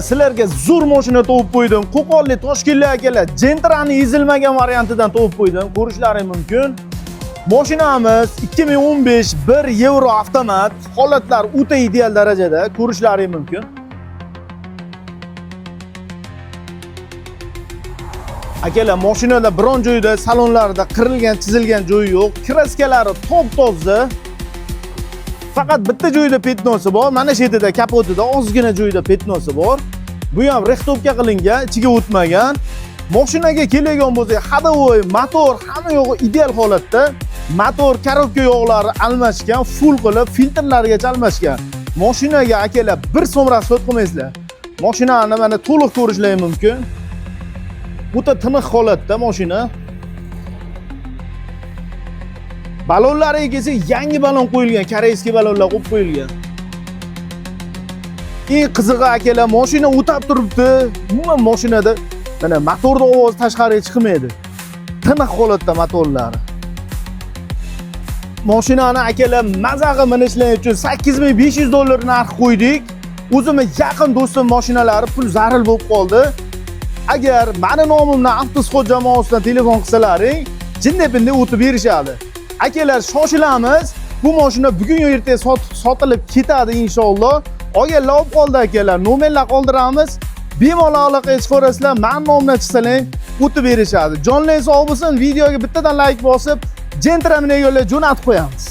Sizlarga zo'r mashina topib qo'ydim. Qo'qonlik Toshkentlik akalar Gentra'ning ezilmagan variantidan topib qo'ydim. Ko'rishlaring mumkin. Mashinamiz 2015 1 yevro avtomat. Holatlar o'ta ideal darajada. Ko'rishlaring mumkin. Akalar, mashinada biron joyda salonlarida qirilgan, chizilgan joyi yo'q. Kraskalari top-toza. Faqat bitta joyda petnosi bor. Mana shu yerda kapotida ozgina joyda petnosi bor. Bu ham rextopga qilingan, ichiga o'tmagan. Mashinaga keladigan bo'lsak, hadovoy, motor hamma yo'g'i ideal holatda. Motor, korobka yog'lari almashgan, full qilib, filtrlargacha almashgan. Mashinaga akalar 1 so'm rasxod qilmaysizlar. Mashinani mana to'liq ko'rishlaring mumkin. O'ta tiniq holatda mashina. Balonlariga kelsak, yangi balon qo'yilgan, koreyskiy balonlar qo'yib qo'yilgan. Eng qizig'i akalar, mashina o'tab turibdi. Umuman mashinada mana motorning ovozi tashqariga chiqmaydi. Tiniq holatda motorlari. Mashinani akalar mazag'i minishlari uchun $8500 narx qo'ydik. O'zimiz yaqin do'stim mashinalari pul zaril bo'lib qoldi. Agar meni nomimdan Avtosport jamoasidan telefon qilsalaring, jinda-binda o'tib berishadi. Akalar, shoshilamiz. Bu mashina bugun yo ertaga sotilib ketadi inshaalloh. Olganlar olib qoldi akalar. Nomerlar qoldiramiz. Bemalol aloqaga chiqarasizlar. Men nomimdan chiqsalang, o'tib berishadi. Jonlaringiz sog' bo'lsin. Videoga bittadan like bosib, Gentra'ni yo'lga jo'natib qo'yamiz.